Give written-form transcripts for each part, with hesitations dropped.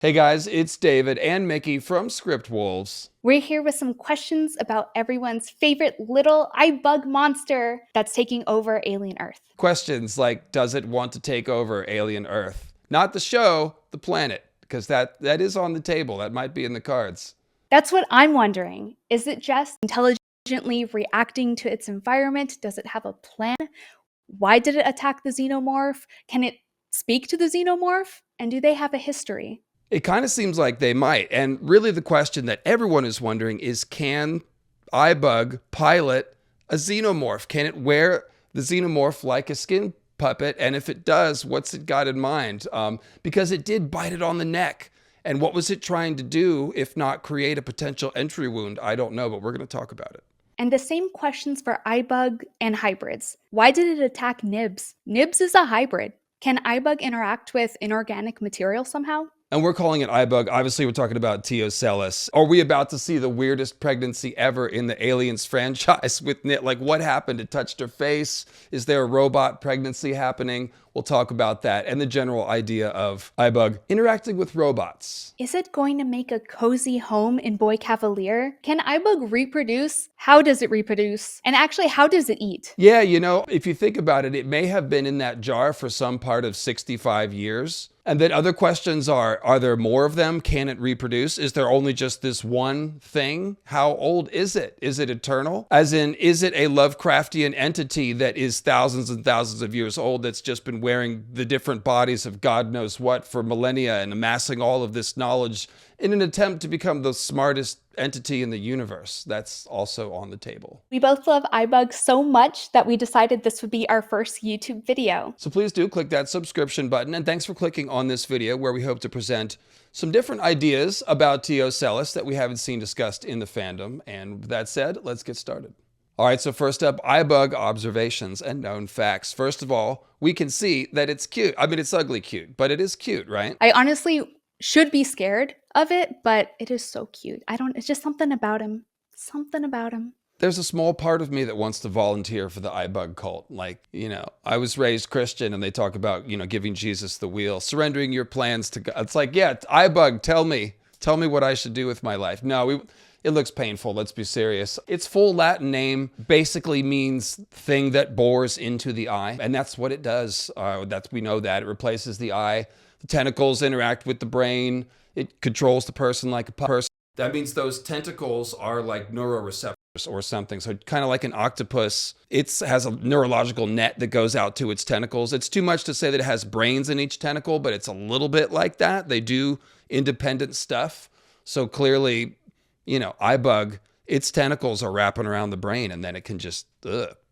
Hey guys, it's David and Miki from Script Wolves. We're here with some questions about everyone's favorite little iBug monster that's taking over Alien Earth. Questions like, does it want to take over Alien Earth? Not the show, the planet, because that is on the table. That might be in the cards. That's what I'm wondering. Is it just intelligently reacting to its environment? Does it have a plan? Why did it attack the xenomorph? Can it speak to the xenomorph? And do they have a history? It kind of seems like they might. And really the question that everyone is wondering is, can iBug pilot a xenomorph? Can it wear the xenomorph like a skin puppet? And if it does, what's it got in mind? Because it did bite it on the neck. And what was it trying to do, if not create a potential entry wound? I don't know, but we're going to talk about it. And the same questions for iBug and hybrids. Why did it attack Nibs? Nibs is a hybrid. Can iBug interact with inorganic material somehow? And we're calling it iBug. Obviously, we're talking about Ocellus. Are we about to see the weirdest pregnancy ever in the Aliens franchise with Nit? Like, what happened? It touched her face. Is there a robot pregnancy happening? We'll talk about that and the general idea of iBug interacting with robots. Is it going to make a cozy home in Boy Cavalier? Can iBug reproduce? How does it reproduce? And actually, how does it eat? Yeah, you know, if you think about it, it may have been in that jar for some part of 65 years. And then other questions are there more of them? Can it reproduce? Is there only just this one thing? How old is it? Is it eternal? As in, is it a Lovecraftian entity that is thousands and thousands of years old that's just been wearing the different bodies of God knows what for millennia and amassing all of this knowledge in an attempt to become the smartest entity in the universe? That's also on the table. We both love iBug so much that we decided this would be our first YouTube video. So please do click that subscription button, and thanks for clicking on this video where we hope to present some different ideas about Ocellus that we haven't seen discussed in the fandom. And with that said, let's get started. All right, so first up, iBug observations and known facts. First of all, we can see that it's cute. I mean, it's ugly cute, but it is cute, right? I honestly should be scared of it, but it is so cute. It's just something about him. Something about him. There's a small part of me that wants to volunteer for the iBug cult. Like, you know, I was raised Christian and they talk about, you know, giving Jesus the wheel, surrendering your plans to God. It's like, yeah, iBug, tell me what I should do with my life. No, it looks painful. Let's be serious. Its full Latin name basically means thing that bores into the eye. And that's what it does. We know that. It replaces the eye. The tentacles interact with the brain. It controls the person like a person. That means those tentacles are like neuroreceptors or something. So kind of like an octopus, it has a neurological net that goes out to its tentacles. It's too much to say that it has brains in each tentacle, but it's a little bit like that. They do independent stuff. So clearly, you know, iBug, its tentacles are wrapping around the brain and then it can just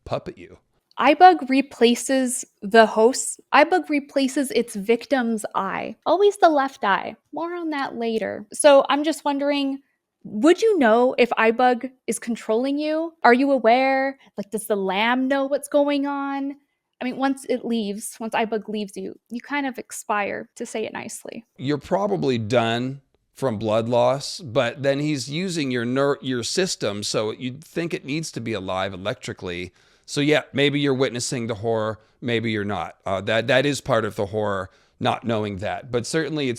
puppet you. iBug replaces the host. iBug replaces its victim's eye. Always the left eye. More on that later. So I'm just wondering, would you know if iBug is controlling you? Are you aware? Like, does the lamb know what's going on? I mean, once iBug leaves you, you kind of expire, to say it nicely. You're probably done from blood loss, but then he's using your system, so you'd think it needs to be alive electrically. So yeah, maybe you're witnessing the horror, maybe you're not. That is part of the horror, not knowing that. But certainly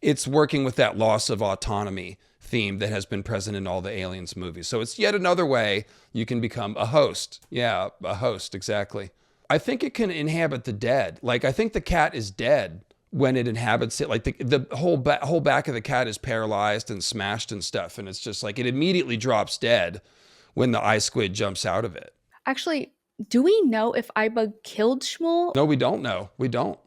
it's working with that loss of autonomy theme that has been present in all the Aliens movies. So it's yet another way you can become a host. Yeah, a host, exactly. I think it can inhabit the dead. Like, I think the cat is dead when it inhabits it. Like the whole back of the cat is paralyzed and smashed and stuff. And it's just like it immediately drops dead when the eye squid jumps out of it. Actually, do we know if iBug killed Shmuel? No, we don't know. We don't.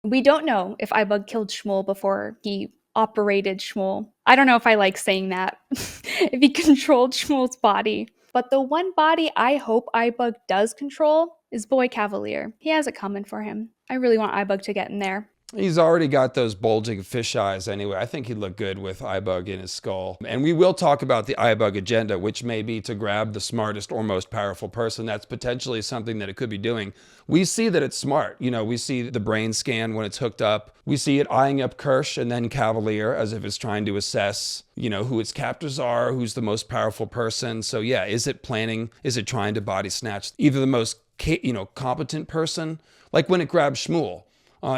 We don't know if iBug killed Shmuel before he operated Shmuel. I don't know if I like saying that. If he controlled Shmuel's body. But the one body I hope iBug does control is Boy Cavalier. He has it coming for him. I really want iBug to get in there. He's already got those bulging fish eyes anyway. I think he'd look good with iBug in his skull. And we will talk about the iBug agenda, which may be to grab the smartest or most powerful person. That's potentially something that it could be doing. We see that it's smart. You know, we see the brain scan when it's hooked up. We see it eyeing up Kirsch and then Cavalier as if it's trying to assess, you know, who its captors are, who's the most powerful person. So yeah, is it trying to body snatch either the most, competent person? Like when it grabbed Shmuel.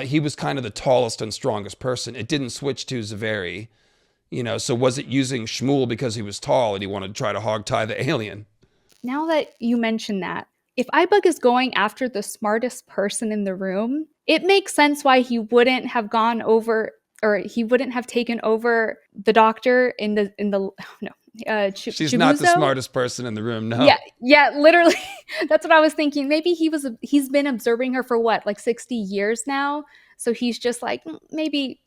He was kind of the tallest and strongest person. It didn't switch to Zaveri, so was it using Shmuel because he was tall and he wanted to try to hogtie the alien? Now that you mention that, if iBug is going after the smartest person in the room, it makes sense why he wouldn't have gone over, or he wouldn't have taken over the doctor in the no She's not the smartest person in the room, no. Yeah, literally. That's what I was thinking. Maybe he's been observing her for what, like 60 years now. So he's just like, maybe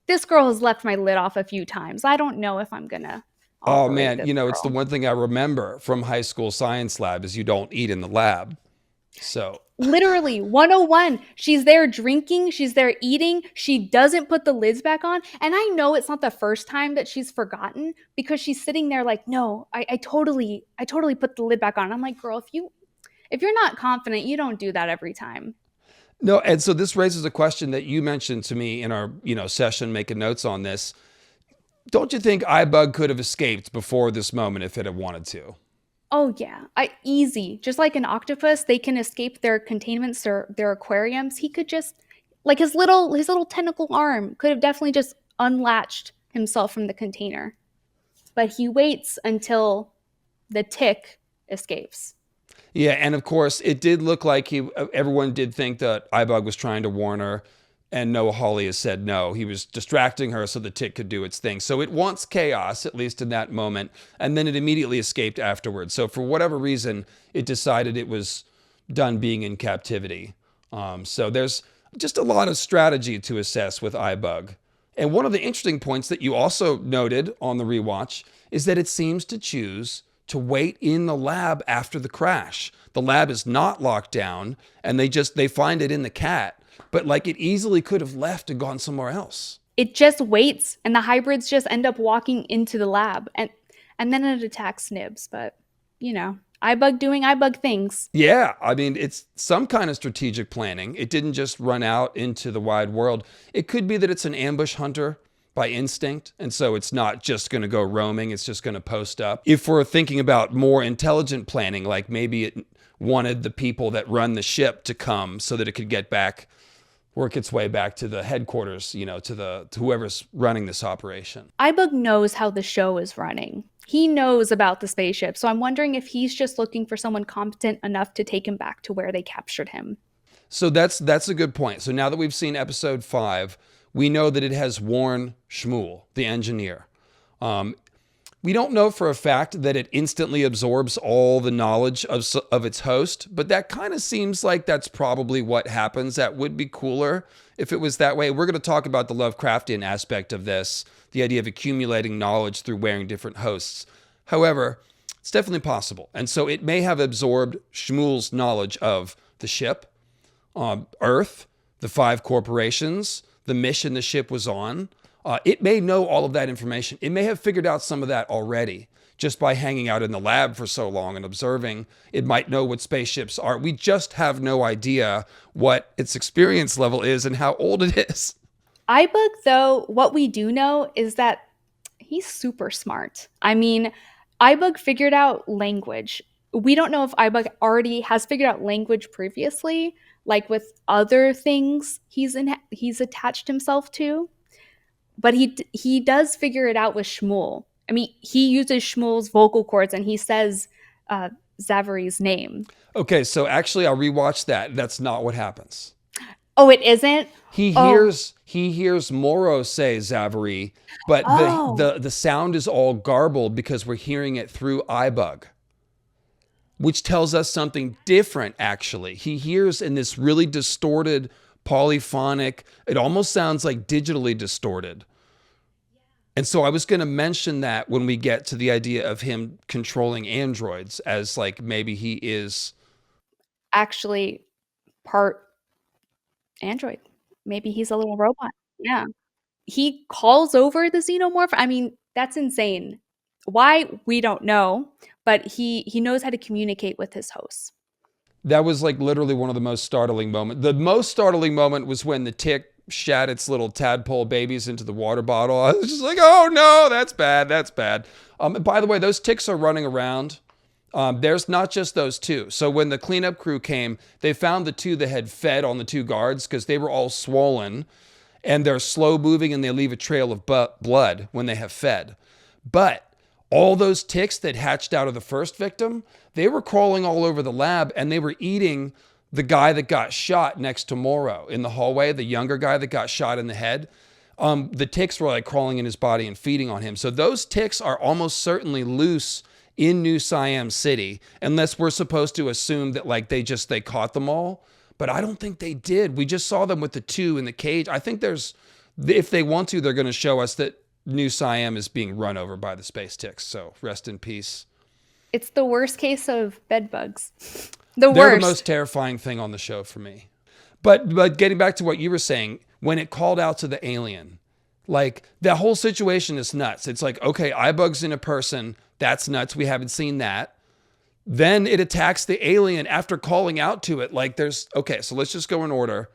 this girl has left my lid off a few times. I don't know if I'm gonna Oh man, operate this it's the girl. one thing I remember from high school science lab is you don't eat in the lab. So Literally 101. She's there drinking, she's there eating, she doesn't put the lids back on. And I know it's not the first time that she's forgotten, because she's sitting there like, no, I totally put the lid back on. I'm like, girl, if you're not confident, you don't do that every time. no, and so this raises a question that you mentioned to me in our, session making notes on this. Don't you think iBug could have escaped before this moment if it had wanted to? Oh yeah, easy. Just like an octopus, they can escape their containments or their aquariums. He could just, like his little tentacle arm could have definitely just unlatched himself from the container. But he waits until the tick escapes. Yeah, and of course, it did look like everyone did think that iBug was trying to warn her, and Noah Hawley has said no. He was distracting her so the tick could do its thing. So it wants chaos, at least in that moment, and then it immediately escaped afterwards. So for whatever reason, it decided it was done being in captivity. So there's just a lot of strategy to assess with iBug. And one of the interesting points that you also noted on the rewatch is that it seems to choose to wait in the lab after the crash. The lab is not locked down, and they find it in the cat. But like, it easily could have left and gone somewhere else. It just waits, and the hybrids just end up walking into the lab, and then it attacks Nibs. But iBug doing iBug things. Yeah, I mean, it's some kind of strategic planning. It didn't just run out into the wide world. It could be that it's an ambush hunter by instinct, and so it's not just going to go roaming, it's just going to post up. If we're thinking about more intelligent planning, like maybe it wanted the people that run the ship to come so that it could work its way back to the headquarters, to whoever's running this operation. iBug knows how the show is running. He knows about the spaceship, so I'm wondering if he's just looking for someone competent enough to take him back to where they captured him. So that's a good point. So now that we've seen episode 5, we know that it has warned Shmuel, the engineer. We don't know for a fact that it instantly absorbs all the knowledge of its host, but that kind of seems like that's probably what happens. That would be cooler if it was that way. We're going to talk about the Lovecraftian aspect of this, the idea of accumulating knowledge through wearing different hosts. However, it's definitely possible. And so it may have absorbed Shmuel's knowledge of the ship, Earth, the 5 corporations, the mission the ship was on. It may know all of that information. It may have figured out some of that already just by hanging out in the lab for so long and observing. It might know what spaceships are. We just have no idea what its experience level is and how old it is. iBug, though, what we do know is that he's super smart. I mean, iBug figured out language. We don't know if iBug already has figured out language previously, like with other things he's attached himself to. But he does figure it out with Shmuel. I mean, he uses Shmuel's vocal cords and he says Zaveri's name. Okay, so actually I'll rewatch that. That's not what happens. Oh, it isn't? He hears Morrow say Zaveri, but the sound is all garbled because we're hearing it through iBug, which tells us something different, actually. He hears in this really distorted, polyphonic, it almost sounds like digitally distorted. And so I was going to mention that when we get to the idea of him controlling androids, as like maybe he is actually part android. Maybe he's a little robot. Yeah. He calls over the xenomorph. I mean, that's insane. Why? We don't know, but he knows how to communicate with his hosts. That was like literally one of the most startling moments. The most startling moment was when the tick shat its little tadpole babies into the water bottle. I was just like, oh no, that's bad. That's bad. By the way, those ticks are running around There's not just those two. So when the cleanup crew came, they found the two that had fed on the two guards because they were all swollen and they're slow moving and they leave a trail of blood when they have fed. But all those ticks that hatched out of the first victim, they were crawling all over the lab and they were eating the guy that got shot next to Morrow in the hallway, the younger guy that got shot in the head. The ticks were like crawling in his body and feeding on him. So those ticks are almost certainly loose in New Siam City, unless we're supposed to assume that like they caught them all. But I don't think they did. We just saw them with the two in the cage. I think if they want to, they're going to show us that New Siam is being run over by the space ticks. So rest in peace. It's the worst case of bed bugs. They're worst. the most terrifying thing on the show for me. But getting back to what you were saying, when it called out to the alien, like that whole situation is nuts. It's like, okay, iBug's in a person. That's nuts. We haven't seen that. Then it attacks the alien after calling out to it. Like okay, so let's just go in order.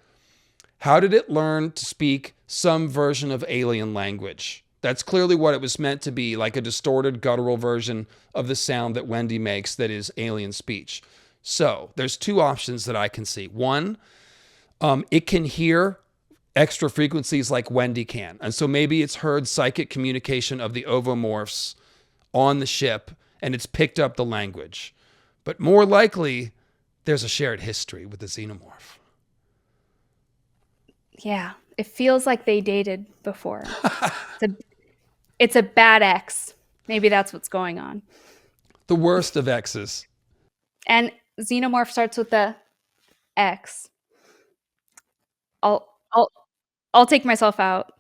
How did it learn to speak some version of alien language? That's clearly what it was meant to be, like a distorted guttural version of the sound that Wendy makes that is alien speech. So there's two options that I can see. One, it can hear extra frequencies like Wendy can. And so maybe it's heard psychic communication of the ovomorphs on the ship and it's picked up the language. But more likely, there's a shared history with the xenomorph. Yeah, it feels like they dated before. It's a bad ex. Maybe that's what's going on. The worst of exes. And xenomorph starts with the X. I'll take myself out.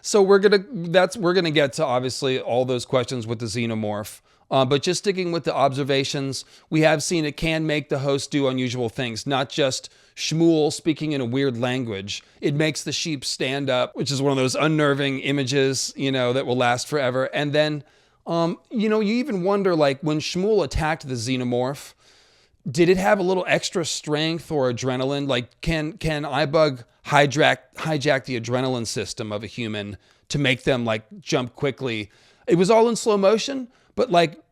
So we're gonna get to obviously all those questions with the xenomorph. But just sticking with the observations, we have seen it can make the host do unusual things, not just Shmuel speaking in a weird language. It makes the sheep stand up, which is one of those unnerving images, that will last forever. And then, you even wonder, like, when Shmuel attacked the xenomorph, did it have a little extra strength or adrenaline? Like, can iBug hijack the adrenaline system of a human to make them, like, jump quickly? It was all in slow motion, but, like,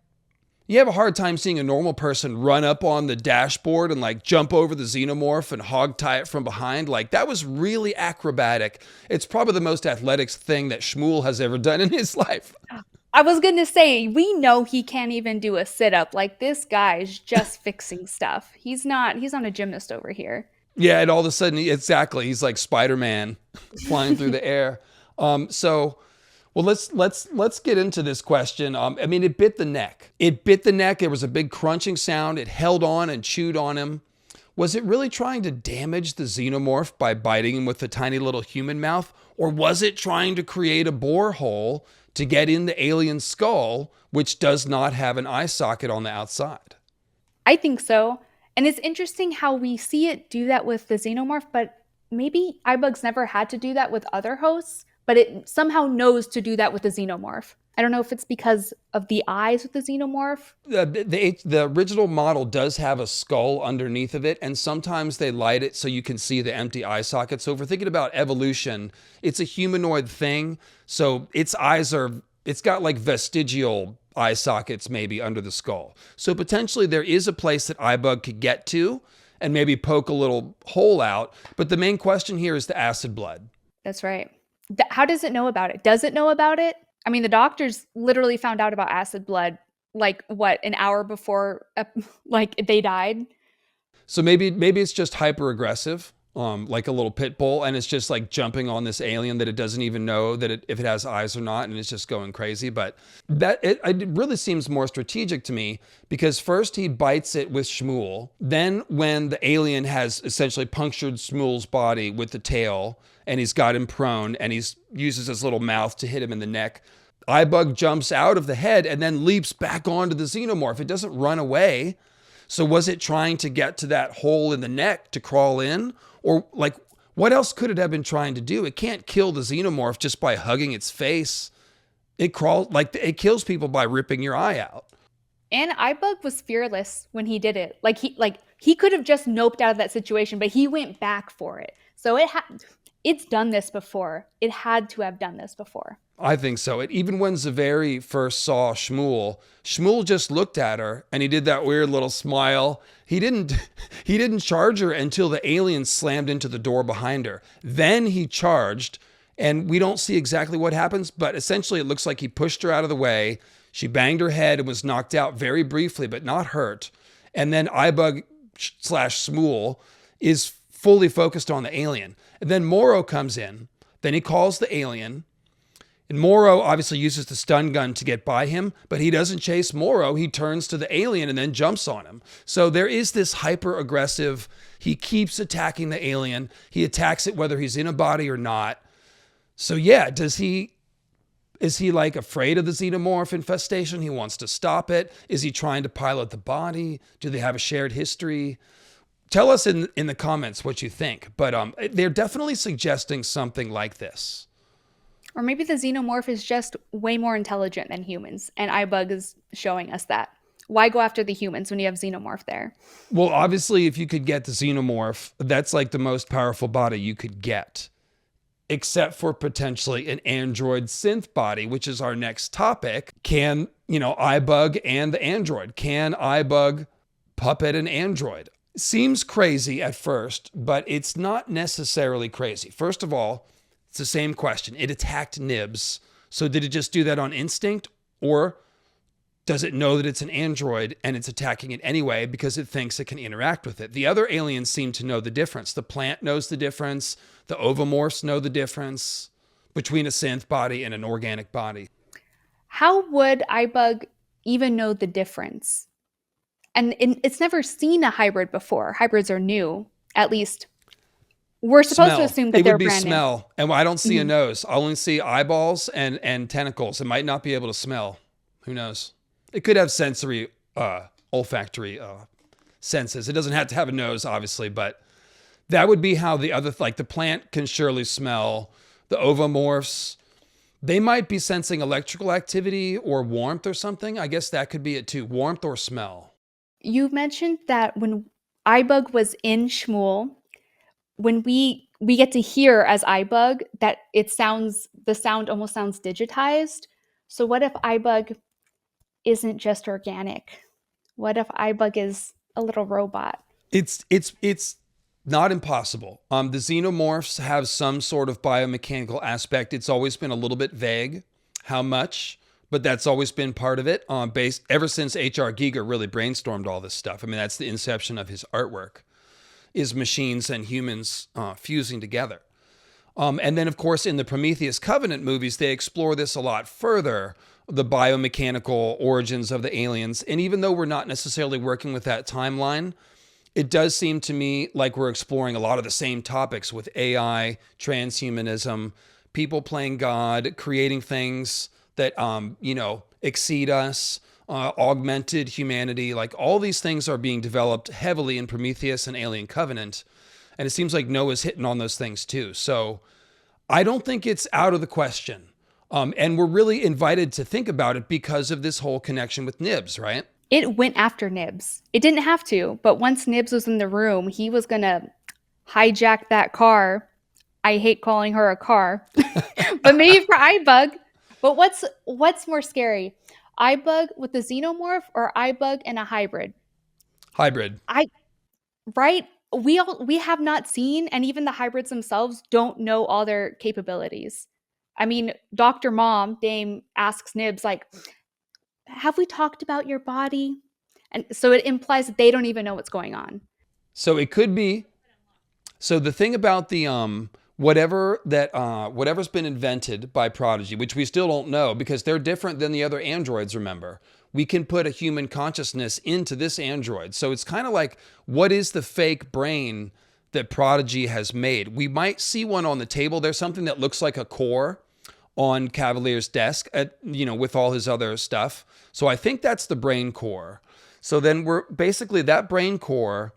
you have a hard time seeing a normal person run up on the dashboard and, like, jump over the xenomorph and hog tie it from behind. Like, that was really acrobatic. It's probably the most athletic thing that Shmuel has ever done in his life. I was going to say, we know he can't even do a sit-up. Like, this guy's just fixing stuff. He's not a gymnast over here. Yeah, and all of a sudden, he's like Spider-Man flying through the air. Well, let's get into this question. It bit the neck. There was a big crunching sound. It held on and chewed on him. Was it really trying to damage the xenomorph by biting him with a tiny little human mouth? Or was it trying to create a borehole to get in the alien skull, which does not have an eye socket on the outside? I think so. And it's interesting how we see it do that with the xenomorph, but maybe iBug's never had to do that with other hosts, but it somehow knows to do that with the xenomorph. I don't know if it's because of the eyes with the xenomorph. The original model does have a skull underneath of it, and sometimes they light it so you can see the empty eye socket. So if we're thinking about evolution, it's a humanoid thing. So it's got like vestigial eye sockets maybe under the skull. So potentially there is a place that iBug could get to and maybe poke a little hole out. But the main question here is the acid blood. That's right. How does it know about it? Does it know about it? I mean, the doctors literally found out about acid blood, like, what, an hour before, they died? So maybe it's just hyper aggressive, like a little pit bull, and it's just like jumping on this alien that it doesn't even know if it has eyes or not, and it's just going crazy. But it really seems more strategic to me, because first he bites it with Shmuel. Then when the alien has essentially punctured Shmuel's body with the tail, and he's got him prone, and he uses his little mouth to hit him in the neck, iBug jumps out of the head and then leaps back onto the xenomorph. It doesn't run away. So was it trying to get to that hole in the neck to crawl in? Or, like, what else could it have been trying to do? It can't kill the xenomorph just by hugging its face. It kills people by ripping your eye out. And iBug was fearless when he did it. He could have just noped out of that situation, but he went back for it. So it's done this before. It had to have done this before. I think so. Even when Zaveri first saw Shmuel, Shmuel just looked at her and he did that weird little smile. He didn't he didn't charge her until the alien slammed into the door behind her. Then he charged, and we don't see exactly what happens, but essentially it looks like he pushed her out of the way. She banged her head and was knocked out very briefly, but not hurt. And then iBug slash Shmuel is fully focused on the alien. And then Morrow comes in. Then he calls the alien. And Morrow obviously uses the stun gun to get by him, but he doesn't chase Morrow. He turns to the alien and then jumps on him. So there is this hyper aggressive, he keeps attacking the alien. He attacks it whether he's in a body or not. So yeah, is he like afraid of the xenomorph infestation? He wants to stop it. Is he trying to pilot the body? Do they have a shared history? Tell us in the comments what you think. But they're definitely suggesting something like this. Or maybe the xenomorph is just way more intelligent than humans, and iBug is showing us that. Why go after the humans when you have xenomorph there? Well, obviously, if you could get the xenomorph, that's like the most powerful body you could get, except for potentially an android synth body, which is our next topic. Can, iBug and the android, can iBug puppet an android? Seems crazy at first, but it's not necessarily crazy. First of all, it's the same question. It attacked Nibs. So did it just do that on instinct? Or does it know that it's an android and it's attacking it anyway because it thinks it can interact with it? The other aliens seem to know the difference. The plant knows the difference. The ovomorphs know the difference between a synth body and an organic body. How would iBug even know the difference? And it's never seen a hybrid before. Hybrids are new, at least. We're supposed to assume that they're brand new. It would be smell. And I don't see a nose. I only see eyeballs and tentacles. It might not be able to smell. Who knows? It could have sensory, olfactory senses. It doesn't have to have a nose, obviously, but that would be how the other, like the plant can surely smell. The ovomorphs, they might be sensing electrical activity or warmth or something. I guess that could be it too. Warmth or smell. You mentioned that when iBug was in Shmuel, when we get to hear as iBug that the sound almost sounds digitized. So what if iBug isn't just organic? What if iBug is a little robot? It's not impossible. The xenomorphs have some sort of biomechanical aspect. It's always been a little bit vague how much, but that's always been part of it. Ever since H.R. Giger really brainstormed all this stuff. I mean, that's the inception of his artwork, is machines and humans fusing together. And then, of course, in the Prometheus Covenant movies, they explore this a lot further, the biomechanical origins of the aliens. And even though we're not necessarily working with that timeline, it does seem to me like we're exploring a lot of the same topics with AI, transhumanism, people playing God, creating things that, exceed us, augmented humanity. Like all these things are being developed heavily in Prometheus and Alien Covenant. And it seems like Noah's hitting on those things too. So I don't think it's out of the question. And we're really invited to think about it because of this whole connection with Nibs, right? It went after Nibs. It didn't have to, but once Nibs was in the room, he was going to hijack that car. I hate calling her a car, but maybe for iBug. But what's more scary? iBug with the xenomorph or iBug and a hybrid? Hybrid. Right? We have not seen, and even the hybrids themselves don't know all their capabilities. I mean, Dr. Mom, Dame, asks Nibs, like, have we talked about your body? And so it implies that they don't even know what's going on. So it could be. So the thing about the whatever's been invented by Prodigy, which we still don't know because they're different than the other androids, remember. We can put a human consciousness into this android. So it's kind of like, what is the fake brain that Prodigy has made? We might see one on the table. There's something that looks like a core on Cavalier's desk, with all his other stuff. So I think that's the brain core. So then we're basically that brain core.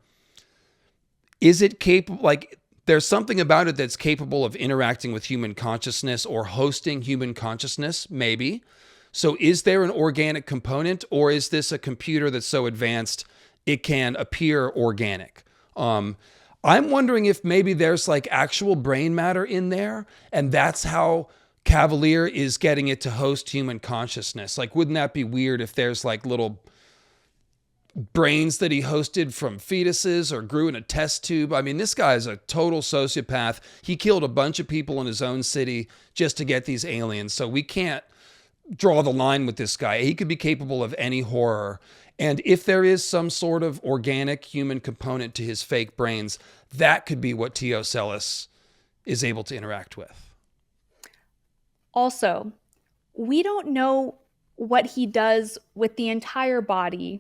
Is it capable? Like there's something about it that's capable of interacting with human consciousness or hosting human consciousness, maybe. So is there an organic component, or is this a computer that's so advanced it can appear organic? I'm wondering if maybe there's like actual brain matter in there, and that's how Cavalier is getting it to host human consciousness. Like, wouldn't that be weird if there's like little brains that he hosted from fetuses or grew in a test tube? I mean, this guy is a total sociopath. He killed a bunch of people in his own city just to get these aliens. So we can't draw the line with this guy. He could be capable of any horror. And if there is some sort of organic human component to his fake brains, that could be what T. Ocellus is able to interact with. Also, we don't know what he does with the entire body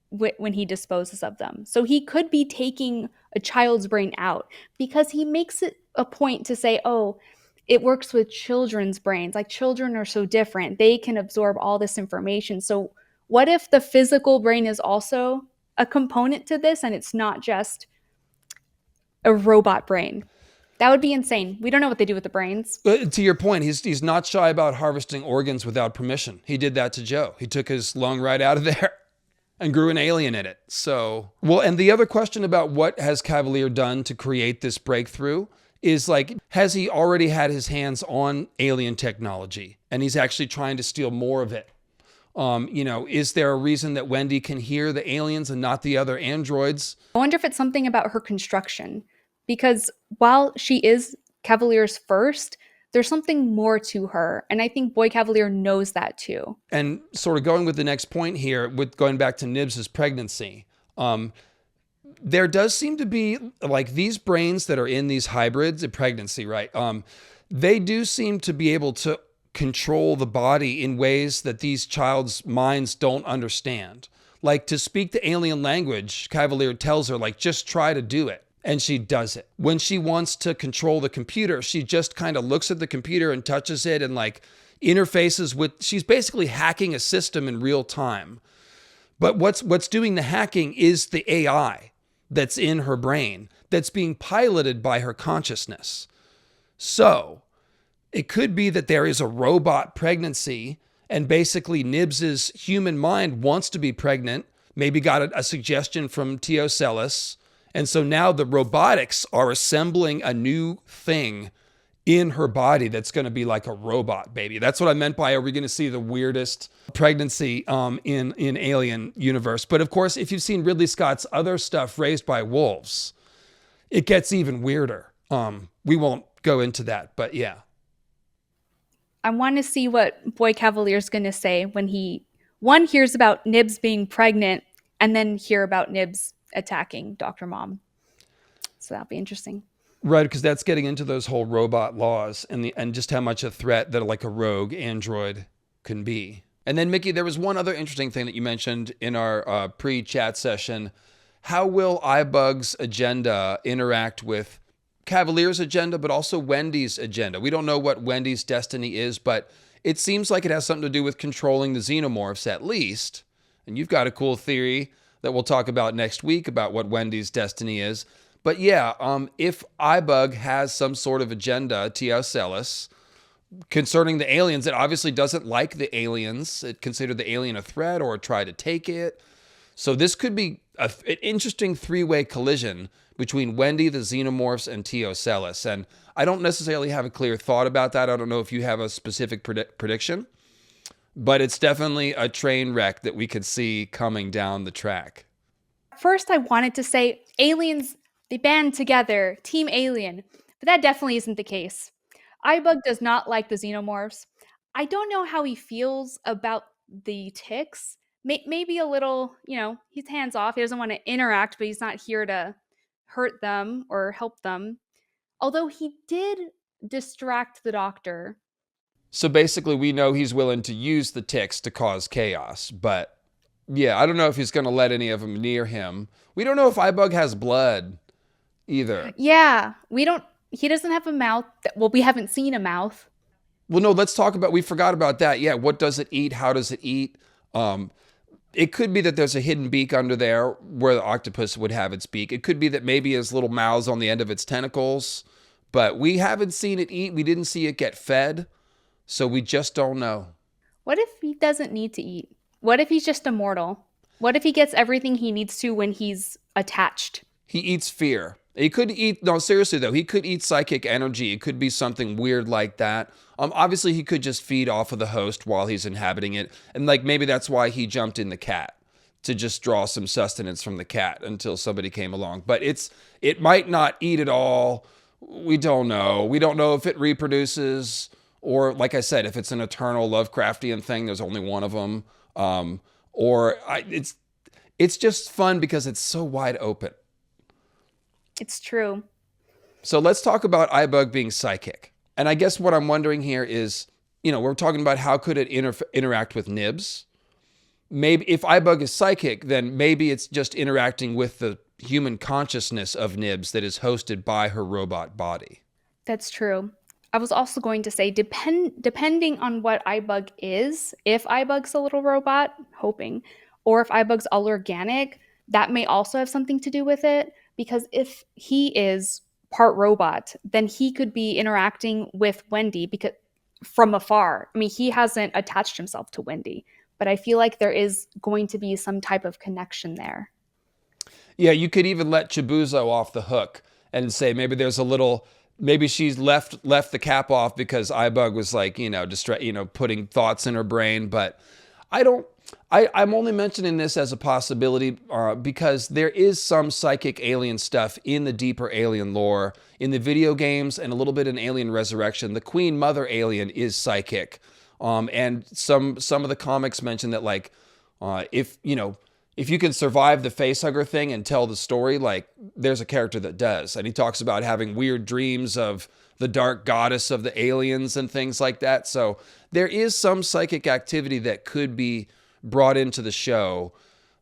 when he disposes of them. So he could be taking a child's brain out, because he makes it a point to say, oh, it works with children's brains. Like, children are so different. They can absorb all this information. So what if the physical brain is also a component to this, and it's not just a robot brain? That would be insane. We don't know what they do with the brains. To your point, he's not shy about harvesting organs without permission. He did that to Joe. He took his lung right out of there and grew an alien in it. So, well, and the other question about what has Cavalier done to create this breakthrough is, like, has he already had his hands on alien technology and he's actually trying to steal more of it? Is there a reason that Wendy can hear the aliens and not the other androids? I wonder if it's something about her construction, because while she is Cavalier's first, there's something more to her. And I think Boy Cavalier knows that too. And sort of going with the next point here, with going back to Nibs' pregnancy, there does seem to be, like, these brains that are in these hybrids in pregnancy, right? They do seem to be able to control the body in ways that these child's minds don't understand. Like, to speak the alien language, Cavalier tells her, like, just try to do it. And she does it. When she wants to control the computer, she just kind of looks at the computer and touches it and, like, interfaces with, she's basically hacking a system in real time. But what's doing the hacking is the AI that's in her brain, that's being piloted by her consciousness. So it could be that there is a robot pregnancy, and basically Nibs's human mind wants to be pregnant, maybe got a suggestion from T. Ocellus. And so now the robotics are assembling a new thing in her body that's going to be like a robot baby. That's what I meant by, are we going to see the weirdest pregnancy in Alien universe? But of course, if you've seen Ridley Scott's other stuff, Raised by Wolves, it gets even weirder. We won't go into that, but yeah. I want to see what Boy Cavalier's going to say when he, one, hears about Nibs being pregnant, and then hear about Nibs attacking Dr. Mom. So that'll be interesting. Right, because that's getting into those whole robot laws and just how much a threat that, like, a rogue android can be. And then, Miki, there was one other interesting thing that you mentioned in our pre-chat session. How will iBug's agenda interact with Cavalier's agenda, but also Wendy's agenda? We don't know what Wendy's destiny is, but it seems like it has something to do with controlling the xenomorphs, at least. And you've got a cool theory that we'll talk about next week about what Wendy's destiny is. But yeah, if iBug has some sort of agenda, T. Ocellus, concerning the aliens, it obviously doesn't like the aliens. It considered the alien a threat or try to take it. So this could be an interesting three-way collision between Wendy, the xenomorphs, and T. Ocellus. And I don't necessarily have a clear thought about that. I don't know if you have a specific prediction. But it's definitely a train wreck that we could see coming down the track. First, I wanted to say aliens, they band together, Team Alien, but that definitely isn't the case. iBug does not like the xenomorphs. I don't know how he feels about the ticks. Maybe a little, he's hands off. He doesn't want to interact, but he's not here to hurt them or help them. Although he did distract the doctor. So basically, we know he's willing to use the ticks to cause chaos. But yeah, I don't know if he's going to let any of them near him. We don't know if iBug has blood either. Yeah, he doesn't have a mouth. Well, we haven't seen a mouth. Well, no, let's talk about, we forgot about that. Yeah, what does it eat? How does it eat? It could be that there's a hidden beak under there where the octopus would have its beak. It could be that maybe his little mouths on the end of its tentacles. But we haven't seen it eat. We didn't see it get fed. So we just don't know. What if he doesn't need to eat? What if he's just immortal? What if he gets everything he needs to when he's attached? He eats fear. He could eat, no, seriously though, he could eat psychic energy. It could be something weird like that. Obviously he could just feed off of the host while he's inhabiting it. And like, maybe that's why he jumped in the cat, to just draw some sustenance from the cat until somebody came along. But it might not eat it all. We don't know. We don't know if it reproduces, or like I said, if it's an eternal Lovecraftian thing, there's only one of them. It's just fun because it's so wide open. It's true. So let's talk about iBug being psychic. And I guess what I'm wondering here is, we're talking about how could it interact with Nibs? Maybe if iBug is psychic, then maybe it's just interacting with the human consciousness of Nibs that is hosted by her robot body. That's true. I was also going to say, depending on what iBug is, if iBug's a little robot, hoping, or if iBug's all organic, that may also have something to do with it. Because if he is part robot, then he could be interacting with Wendy because from afar. I mean, he hasn't attached himself to Wendy, but I feel like there is going to be some type of connection there. Yeah, you could even let Chibuzo off the hook and say maybe she's left the cap off because iBug was like, putting thoughts in her brain. But I'm only mentioning this as a possibility because there is some psychic alien stuff in the deeper alien lore, in the video games, and a little bit in Alien Resurrection. The Queen Mother alien is psychic. And some of the comics mention that, like, if you can survive the facehugger thing and tell the story, like, there's a character that does. And he talks about having weird dreams of the dark goddess of the aliens and things like that. So there is some psychic activity that could be brought into the show,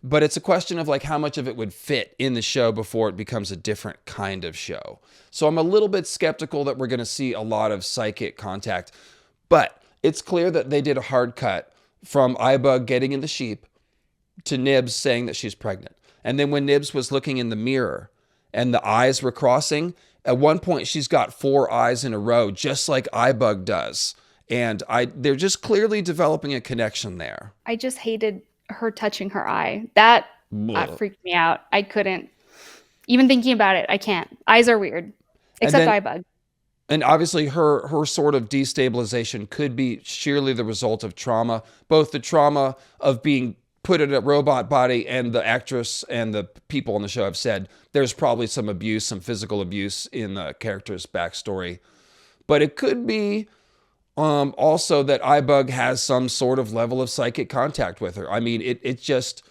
but it's a question of like how much of it would fit in the show before it becomes a different kind of show. So I'm a little bit skeptical that we're going to see a lot of psychic contact, but it's clear that they did a hard cut from iBug getting in the sheep to Nibs saying that she's pregnant. And then when Nibs was looking in the mirror and the eyes were crossing, at one point she's got 4 eyes in a row, just like iBug does. And they're just clearly developing a connection there. I just hated her touching her eye. That freaked me out. I couldn't. Even thinking about it, I can't. Eyes are weird. Except iBug. And obviously her sort of destabilization could be sheerly the result of trauma. Both the trauma of being put in a robot body, and the actress and the people on the show have said there's probably some abuse, some physical abuse in the character's backstory. But it could be also that iBug has some sort of level of psychic contact with her. I mean, it just,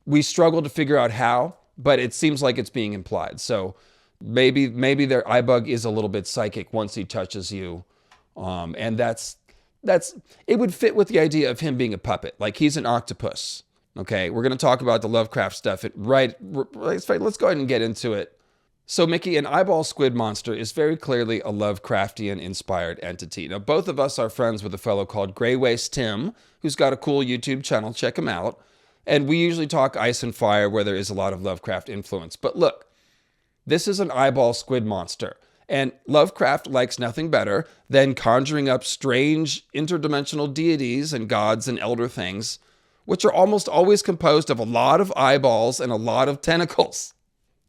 we struggle to figure out how, but it seems like it's being implied. So maybe their iBug is a little bit psychic once he touches you. And that's, it would fit with the idea of him being a puppet. Like, he's an octopus. Okay, we're going to talk about the Lovecraft stuff. Let's go ahead and get into it. So Miki, an eyeball squid monster is very clearly a Lovecraftian-inspired entity. Now, both of us are friends with a fellow called Grey Waste Tim, who's got a cool YouTube channel. Check him out. And we usually talk Ice and Fire, where there is a lot of Lovecraft influence. But look, this is an eyeball squid monster. And Lovecraft likes nothing better than conjuring up strange interdimensional deities and gods and elder things, which are almost always composed of a lot of eyeballs and a lot of tentacles.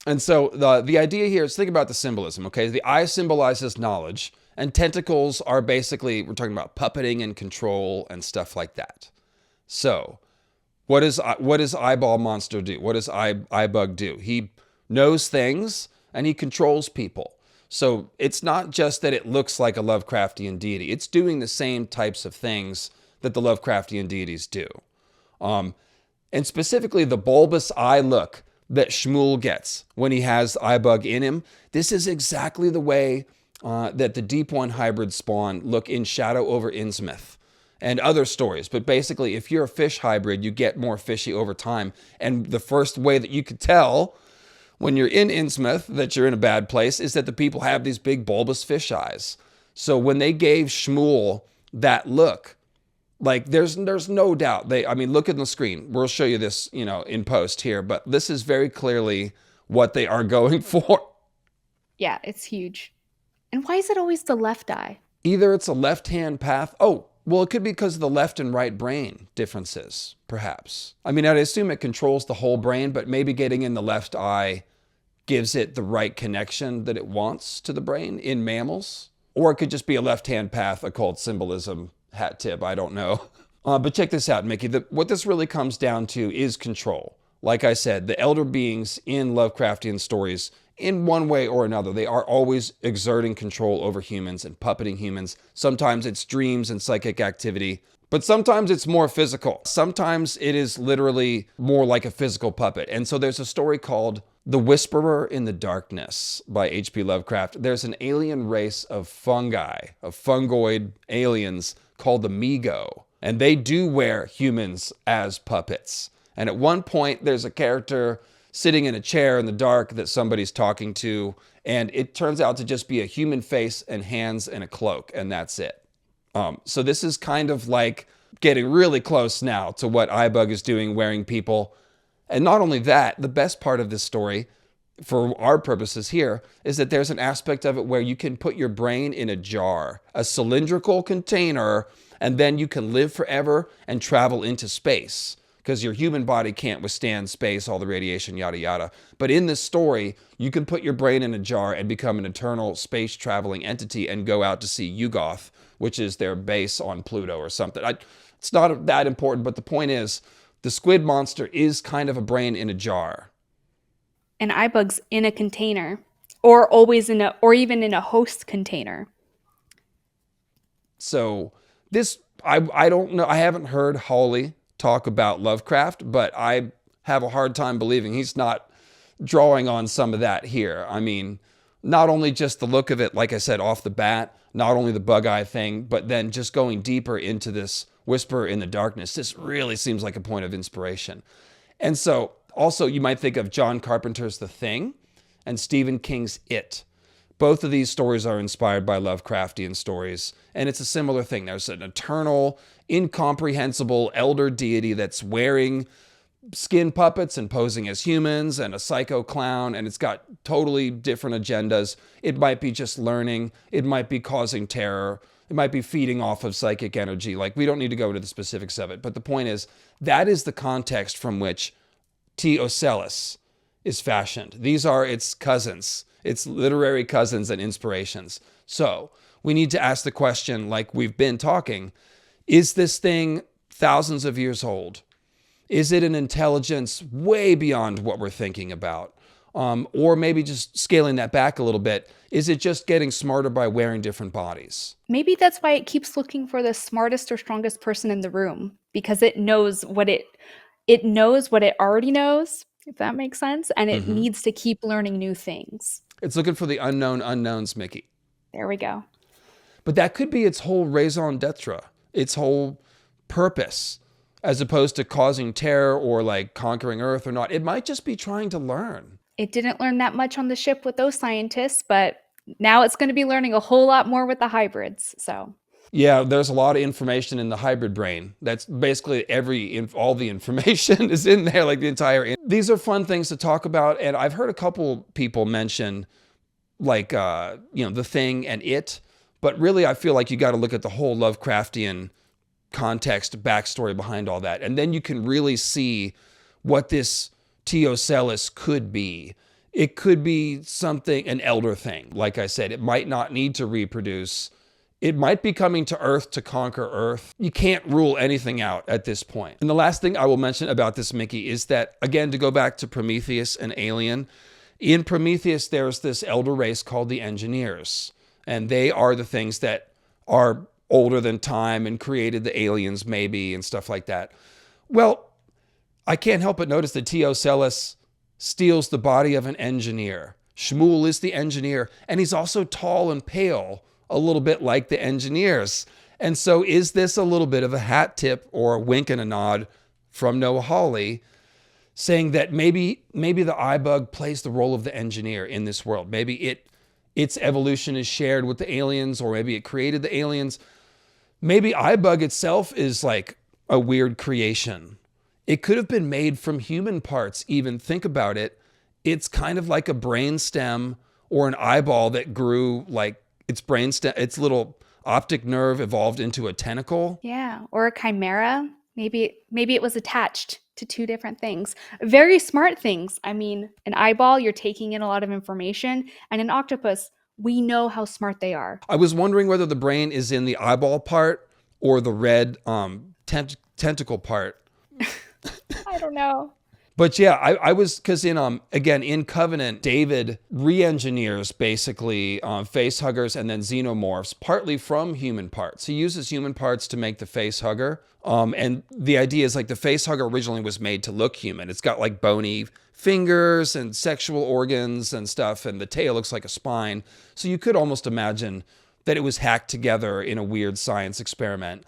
And so the idea here is, think about the symbolism, okay? The eye symbolizes knowledge, and tentacles are basically, we're talking about puppeting and control and stuff like that. So what does eyeball monster do? What does iBug do? He knows things and he controls people. So it's not just that it looks like a Lovecraftian deity. It's doing the same types of things that the Lovecraftian deities do. And specifically the bulbous eye look that Shmuel gets when he has iBug in him. This is exactly the way that the Deep One hybrid spawn look in Shadow over Innsmouth and other stories. But basically, if you're a fish hybrid, you get more fishy over time. And the first way that you could tell when you're in Innsmouth that you're in a bad place is that the people have these big bulbous fish eyes. So when they gave Shmuel that look, like, there's no doubt. Look at the screen. We'll show you this, in post here. But this is very clearly what they are going for. Yeah, it's huge. And why is it always the left eye? Either it's a left-hand path. Oh, well, it could be because of the left and right brain differences, perhaps. I'd assume it controls the whole brain, but maybe getting in the left eye gives it the right connection that it wants to the brain in mammals. Or it could just be a left-hand path, occult symbolism, hat tip, I don't know. But check this out, Miki. What this really comes down to is control. Like I said, the elder beings in Lovecraftian stories, in one way or another, they are always exerting control over humans and puppeting humans. Sometimes it's dreams and psychic activity, but sometimes it's more physical. Sometimes it is literally more like a physical puppet. And so there's a story called The Whisperer in the Darkness by H.P. Lovecraft. There's an alien race of fungi, of fungoid aliens called the Migo. And they do wear humans as puppets. And at one point, there's a character sitting in a chair in the dark that somebody's talking to. And it turns out to just be a human face and hands and a cloak. And that's it. So this is kind of like getting really close now to what iBug is doing, wearing people. And not only that, the best part of this story, for our purposes here, is that there's an aspect of it where you can put your brain in a jar, a cylindrical container, and then you can live forever and travel into space. Because your human body can't withstand space, all the radiation, yada, yada. But in this story, you can put your brain in a jar and become an eternal space-traveling entity and go out to see Yugoth, which is their base on Pluto or something. It's not that important, but the point is, the squid monster is kind of a brain in a jar. And iBug's in a container, or always or even in a host container. So this, I don't know, I haven't heard Hawley talk about Lovecraft, but I have a hard time believing he's not drawing on some of that here. I mean, not only just the look of it, like I said, off the bat, not only the bug eye thing, but then just going deeper into this Whisperer in the Darkness. This really seems like a point of inspiration. And so also you might think of John Carpenter's The Thing and Stephen King's It. Both of these stories are inspired by Lovecraftian stories, and it's a similar thing. There's an eternal, incomprehensible elder deity that's wearing skin puppets and posing as humans, and a psycho clown, and it's got totally different agendas. It might be just learning. It might be causing terror. It might be feeding off of psychic energy. Like, we don't need to go into the specifics of it, but the point is, that is the context from which T. Ocellus is fashioned. These are its cousins. Its literary cousins and inspirations. So we need to ask the question, like we've been talking, is this thing thousands of years old? Is it an intelligence way beyond what we're thinking about? Or maybe just scaling that back a little bit, is it just getting smarter by wearing different bodies? Maybe that's why it keeps looking for the smartest or strongest person in the room, because it knows what it already knows, if that makes sense, and it needs to keep learning new things. It's looking for the unknown unknowns, Miki. There we go. But that could be its whole raison d'etre, its whole purpose, as opposed to causing terror or like conquering Earth or not. It might just be trying to learn. It didn't learn that much on the ship with those scientists, but now it's going to be learning a whole lot more with the hybrids. So yeah, there's a lot of information in the hybrid brain. That's basically all the information is in there, like the entire. These are fun things to talk about, and I've heard a couple people mention, like The Thing and It, but really I feel like you got to look at the whole Lovecraftian context, backstory behind all that, and then you can really see what this T. Ocellus could be. It could be something, an elder thing. Like I said, it might not need to reproduce. It might be coming to Earth to conquer Earth. You can't rule anything out at this point. And the last thing I will mention about this, Miki, is that, again, to go back to Prometheus and Alien, in Prometheus, there's this elder race called the Engineers. And they are the things that are older than time and created the aliens, maybe, and stuff like that. Well, I can't help but notice that T. Ocellus steals the body of an engineer. Shmuel is the engineer, and he's also tall and pale, a little bit like the Engineers. And so is this a little bit of a hat tip or a wink and a nod from Noah Hawley, saying that maybe the iBug plays the role of the engineer in this world? Maybe its evolution is shared with the aliens, or maybe it created the aliens. Maybe iBug itself is like a weird creation. It could have been made from human parts, even. Think about it. It's kind of like a brain stem or an eyeball that grew, like its brainstem, its little optic nerve evolved into a tentacle. Yeah, or a chimera. Maybe it was attached to two different things. Very smart things. I mean, an eyeball, you're taking in a lot of information, and an octopus, we know how smart they are. I was wondering whether the brain is in the eyeball part or the red tentacle part. I don't know. But yeah, I was, because in Covenant, David re-engineers basically face huggers and then xenomorphs, partly from human parts. He uses human parts to make the face hugger. And the idea is like the face hugger originally was made to look human. It's got like bony fingers and sexual organs and stuff, and the tail looks like a spine. So you could almost imagine that it was hacked together in a weird science experiment.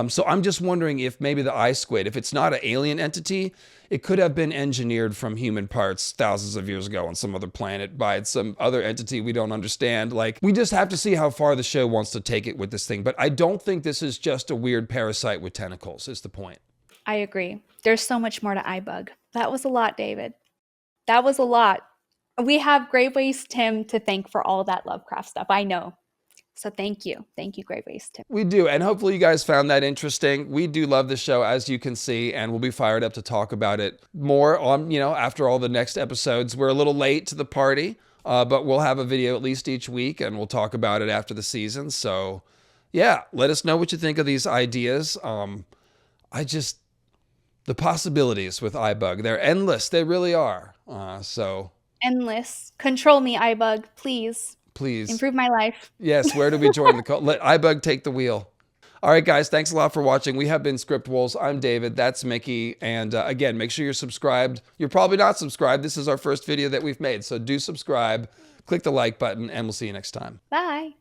So I'm just wondering if maybe the eye squid, if it's not an alien entity, it could have been engineered from human parts thousands of years ago on some other planet by some other entity we don't understand. Like, we just have to see how far the show wants to take it with this thing. But I don't think this is just a weird parasite with tentacles, is the point. I agree. There's so much more to iBug. That was a lot, David. That was a lot. We have Grey Waste Tim to thank for all that Lovecraft stuff. I know. So thank you. Thank you, Grey Waste Tim. We do, and hopefully you guys found that interesting. We do love the show, as you can see, and we'll be fired up to talk about it more on, after all the next episodes. We're a little late to the party, but we'll have a video at least each week, and we'll talk about it after the season. So, yeah, let us know what you think of these ideas. The possibilities with iBug, they're endless. They really are. Endless. Control me, iBug, please. Please. Improve my life. Yes, where do we join the cult? Let iBug take the wheel. All right, guys, thanks a lot for watching. We have been Script Wolves. I'm David. That's Miki. And again, make sure you're subscribed. You're probably not subscribed. This is our first video that we've made. So do subscribe, click the like button, and we'll see you next time. Bye.